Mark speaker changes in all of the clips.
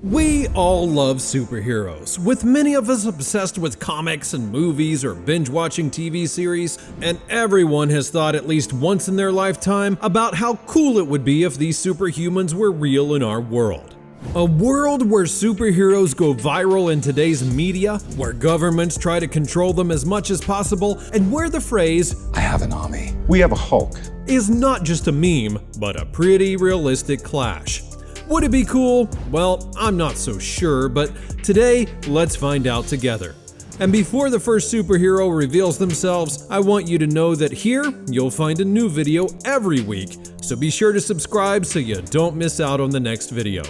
Speaker 1: We all love superheroes, with many of us obsessed with comics and movies or binge-watching TV series, and everyone has thought at least once in their lifetime about how cool it would be if these superhumans were real in our world. A world where superheroes go viral in today's media, where governments try to control them as much as possible, and where the phrase,
Speaker 2: "I have an army. We have a Hulk,"
Speaker 1: is not just a meme, but a pretty realistic clash. Would it be cool? Well, I'm not so sure, but today, let's find out together. And before the first superhero reveals themselves, I want you to know that here, you'll find a new video every week, so be sure to subscribe so you don't miss out on the next video.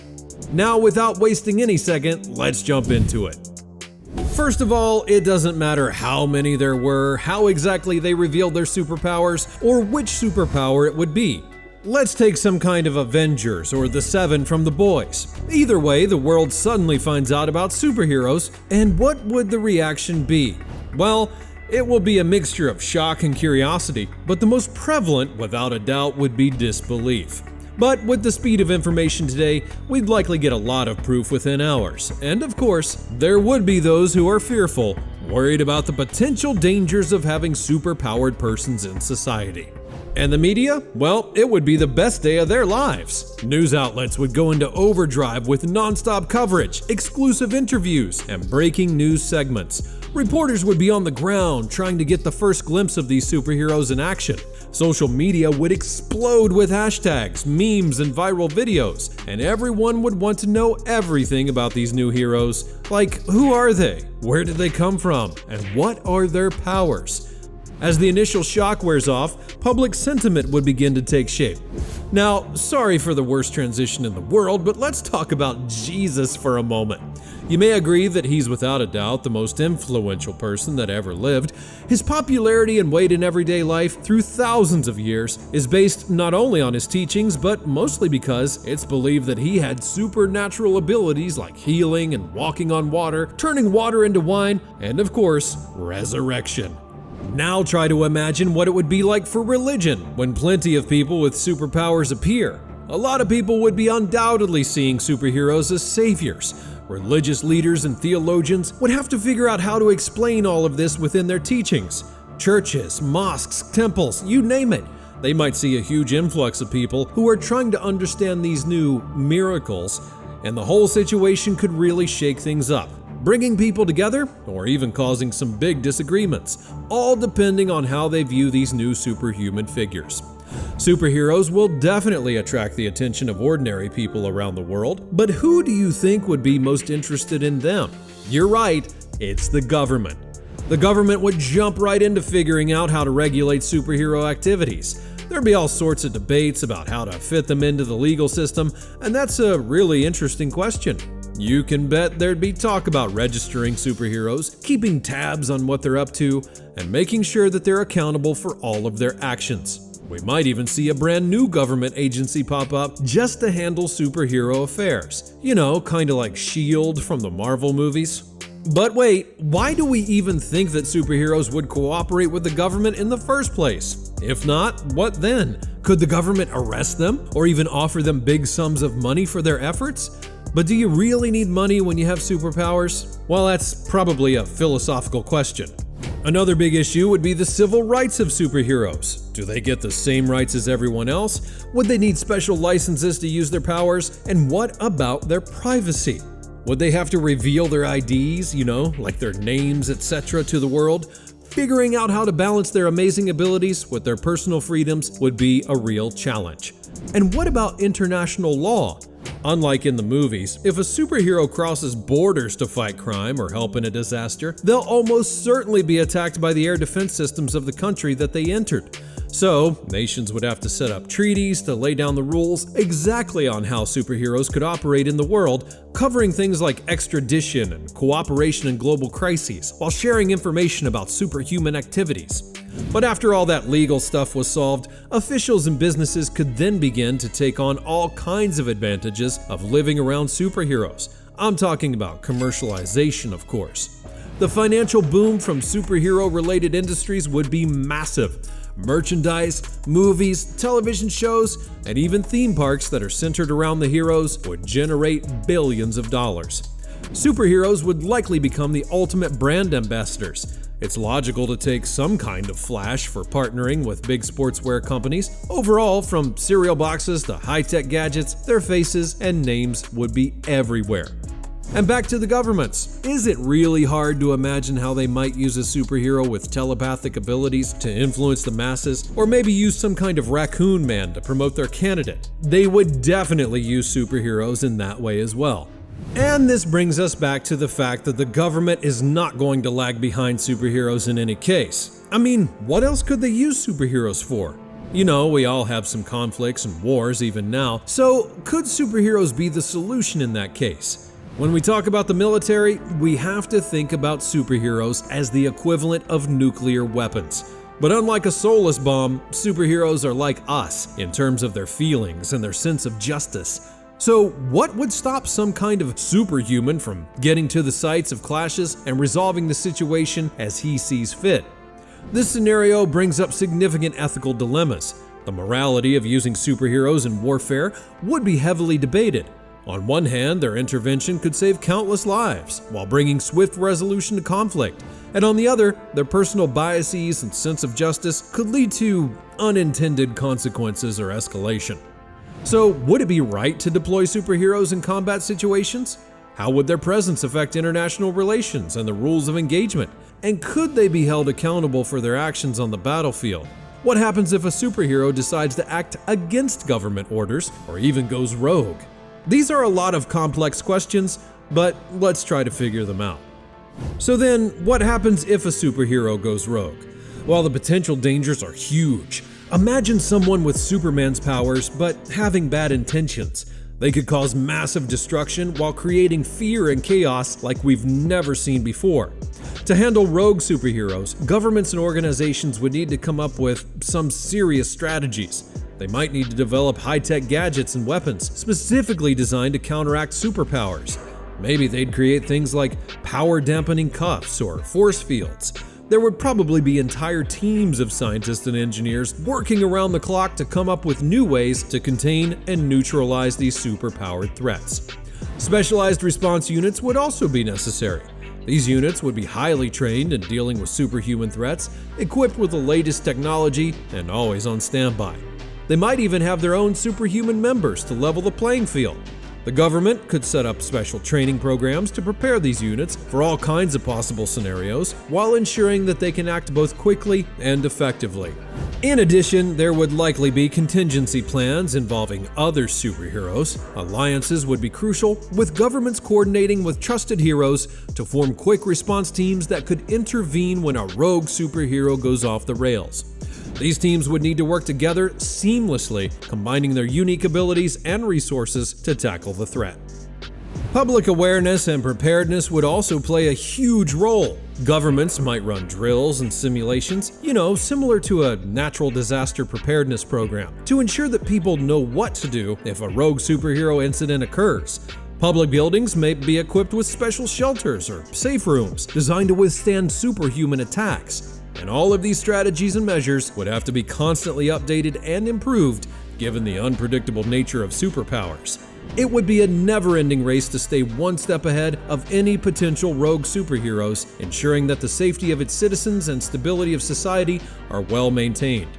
Speaker 1: Now, without wasting any second, let's jump into it. First of all, it doesn't matter how many there were, how exactly they revealed their superpowers, or which superpower it would be. Let's take some kind of Avengers or the Seven from The Boys. Either way, the world suddenly finds out about superheroes, and what would the reaction be? Well, it will be a mixture of shock and curiosity, but the most prevalent, without a doubt, would be disbelief. But with the speed of information today, we'd likely get a lot of proof within hours. And of course, there would be those who are fearful, worried about the potential dangers of having superpowered persons in society. And the media? Well, it would be the best day of their lives. News outlets would go into overdrive with non-stop coverage, exclusive interviews, and breaking news segments. Reporters would be on the ground trying to get the first glimpse of these superheroes in action. Social media would explode with hashtags, memes, and viral videos, and everyone would want to know everything about these new heroes. Like, who are they? Where did they come from? And what are their powers? As the initial shock wears off, public sentiment would begin to take shape. Now, sorry for the worst transition in the world, but let's talk about Jesus for a moment. You may agree that he's without a doubt the most influential person that ever lived. His popularity and weight in everyday life through thousands of years is based not only on his teachings, but mostly because it's believed that he had supernatural abilities like healing and walking on water, turning water into wine, and of course, resurrection. Now try to imagine what it would be like for religion when plenty of people with superpowers appear. A lot of people would be undoubtedly seeing superheroes as saviors. Religious leaders and theologians would have to figure out how to explain all of this within their teachings. Churches, mosques, temples, you name it. They might see a huge influx of people who are trying to understand these new miracles, and the whole situation could really shake things up, bringing people together or even causing some big disagreements, all depending on how they view these new superhuman figures. Superheroes will definitely attract the attention of ordinary people around the world, but who do you think would be most interested in them? You're right, it's the government. The government would jump right into figuring out how to regulate superhero activities. There'd be all sorts of debates about how to fit them into the legal system, and that's a really interesting question. You can bet there'd be talk about registering superheroes, keeping tabs on what they're up to, and making sure that they're accountable for all of their actions. We might even see a brand new government agency pop up just to handle superhero affairs. You know, kinda like S.H.I.E.L.D. from the Marvel movies. But wait, why do we even think that superheroes would cooperate with the government in the first place? If not, what then? Could the government arrest them or even offer them big sums of money for their efforts? But do you really need money when you have superpowers? Well, that's probably a philosophical question. Another big issue would be the civil rights of superheroes. Do they get the same rights as everyone else? Would they need special licenses to use their powers? And what about their privacy? Would they have to reveal their IDs, like their names, etc., to the world? Figuring out how to balance their amazing abilities with their personal freedoms would be a real challenge. And what about international law? Unlike in the movies, if a superhero crosses borders to fight crime or help in a disaster, they'll almost certainly be attacked by the air defense systems of the country that they entered. So, nations would have to set up treaties to lay down the rules exactly on how superheroes could operate in the world, covering things like extradition and cooperation in global crises, while sharing information about superhuman activities. But after all that legal stuff was solved, officials and businesses could then begin to take on all kinds of advantages of living around superheroes. I'm talking about commercialization, of course. The financial boom from superhero-related industries would be massive. Merchandise, movies, television shows, and even theme parks that are centered around the heroes would generate billions of dollars. Superheroes would likely become the ultimate brand ambassadors. It's logical to take some kind of flash for partnering with big sportswear companies. Overall, from cereal boxes to high-tech gadgets, their faces and names would be everywhere. And back to the governments. Is it really hard to imagine how they might use a superhero with telepathic abilities to influence the masses, or maybe use some kind of raccoon man to promote their candidate? They would definitely use superheroes in that way as well. And this brings us back to the fact that the government is not going to lag behind superheroes in any case. I mean, what else could they use superheroes for? You know, we all have some conflicts and wars even now, so could superheroes be the solution in that case? When we talk about the military, we have to think about superheroes as the equivalent of nuclear weapons. But unlike a soulless bomb, superheroes are like us in terms of their feelings and their sense of justice. So what would stop some kind of superhuman from getting to the sites of clashes and resolving the situation as he sees fit? This scenario brings up significant ethical dilemmas. The morality of using superheroes in warfare would be heavily debated. On one hand, their intervention could save countless lives while bringing swift resolution to conflict. And on the other, their personal biases and sense of justice could lead to unintended consequences or escalation. So, would it be right to deploy superheroes in combat situations? How would their presence affect international relations and the rules of engagement? And could they be held accountable for their actions on the battlefield? What happens if a superhero decides to act against government orders or even goes rogue? These are a lot of complex questions, but let's try to figure them out. So then, what happens if a superhero goes rogue? Well, the potential dangers are huge. Imagine someone with Superman's powers, but having bad intentions. They could cause massive destruction while creating fear and chaos like we've never seen before. To handle rogue superheroes, governments and organizations would need to come up with some serious strategies. They might need to develop high-tech gadgets and weapons specifically designed to counteract superpowers. Maybe they'd create things like power-dampening cuffs or force fields. There would probably be entire teams of scientists and engineers working around the clock to come up with new ways to contain and neutralize these superpowered threats. Specialized response units would also be necessary. These units would be highly trained in dealing with superhuman threats, equipped with the latest technology, and always on standby. They might even have their own superhuman members to level the playing field. The government could set up special training programs to prepare these units for all kinds of possible scenarios, while ensuring that they can act both quickly and effectively. In addition, there would likely be contingency plans involving other superheroes. Alliances would be crucial, with governments coordinating with trusted heroes to form quick response teams that could intervene when a rogue superhero goes off the rails. These teams would need to work together seamlessly, combining their unique abilities and resources to tackle the threat. Public awareness and preparedness would also play a huge role. Governments might run drills and simulations, similar to a natural disaster preparedness program, to ensure that people know what to do if a rogue superhero incident occurs. Public buildings may be equipped with special shelters or safe rooms designed to withstand superhuman attacks. And all of these strategies and measures would have to be constantly updated and improved given the unpredictable nature of superpowers. It would be a never-ending race to stay one step ahead of any potential rogue superheroes, ensuring that the safety of its citizens and stability of society are well maintained.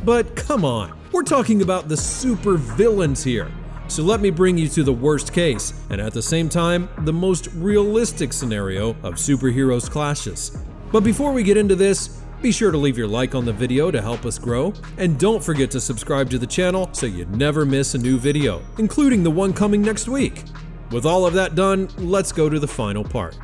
Speaker 1: But come on, we're talking about the super villains here. So let me bring you to the worst case, and at the same time, the most realistic scenario of superheroes clashes. But before we get into this, be sure to leave your like on the video to help us grow, and don't forget to subscribe to the channel so you never miss a new video, including the one coming next week. With all of that done, let's go to the final part.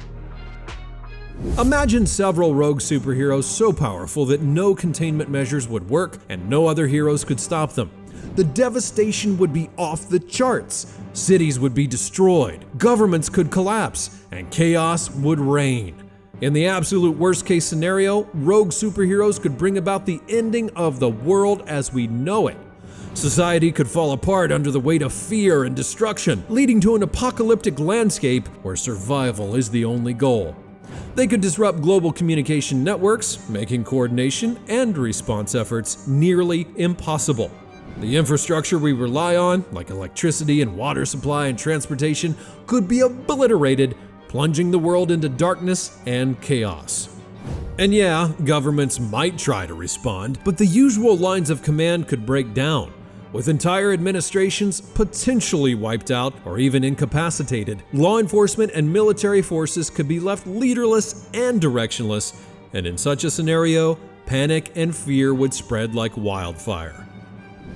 Speaker 1: Imagine several rogue superheroes so powerful that no containment measures would work and no other heroes could stop them. The devastation would be off the charts. Cities would be destroyed, governments could collapse, and chaos would reign. In the absolute worst-case scenario, rogue superheroes could bring about the ending of the world as we know it. Society could fall apart under the weight of fear and destruction, leading to an apocalyptic landscape where survival is the only goal. They could disrupt global communication networks, making coordination and response efforts nearly impossible. The infrastructure we rely on, like electricity and water supply and transportation, could be obliterated, plunging the world into darkness and chaos. And yeah, governments might try to respond, but the usual lines of command could break down, with entire administrations potentially wiped out or even incapacitated. Law enforcement and military forces could be left leaderless and directionless, and in such a scenario, panic and fear would spread like wildfire.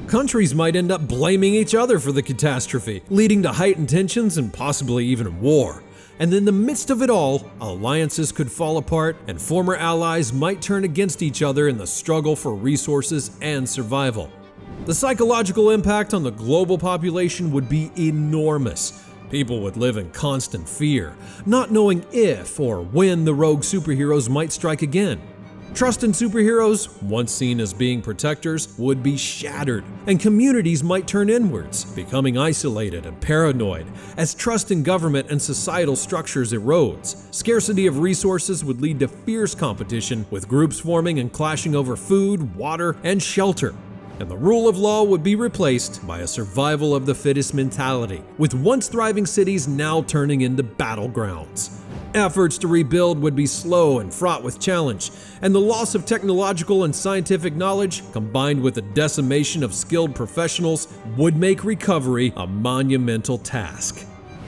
Speaker 1: Countries might end up blaming each other for the catastrophe, leading to heightened tensions and possibly even war. And in the midst of it all, alliances could fall apart and former allies might turn against each other in the struggle for resources and survival. The psychological impact on the global population would be enormous. People would live in constant fear, not knowing if or when the rogue superheroes might strike again. Trust in superheroes, once seen as being protectors, would be shattered, and communities might turn inwards, becoming isolated and paranoid. As trust in government and societal structures erodes, scarcity of resources would lead to fierce competition, with groups forming and clashing over food, water, and shelter. And the rule of law would be replaced by a survival of the fittest mentality, with once thriving cities now turning into battlegrounds. Efforts to rebuild would be slow and fraught with challenge, and the loss of technological and scientific knowledge, combined with the decimation of skilled professionals, would make recovery a monumental task.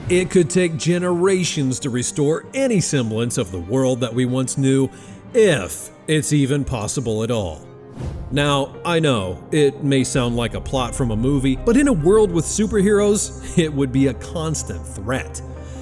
Speaker 1: It could take generations to restore any semblance of the world that we once knew, if it's even possible at all. Now, I know, it may sound like a plot from a movie, but in a world with superheroes, it would be a constant threat.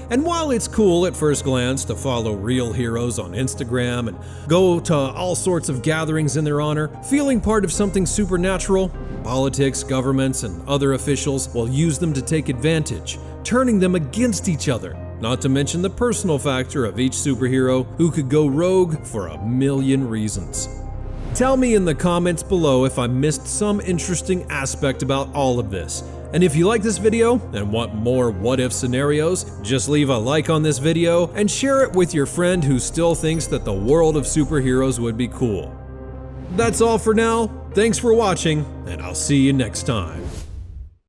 Speaker 1: And while it's cool at first glance to follow real heroes on Instagram and go to all sorts of gatherings in their honor, feeling part of something supernatural, politics, governments, and other officials will use them to take advantage, turning them against each other, not to mention the personal factor of each superhero who could go rogue for a million reasons. Tell me in the comments below if I missed some interesting aspect about all of this. And if you like this video and want more what-if scenarios, just leave a like on this video and share it with your friend who still thinks that the world of superheroes would be cool. That's all for now. Thanks for watching, and I'll see you next time.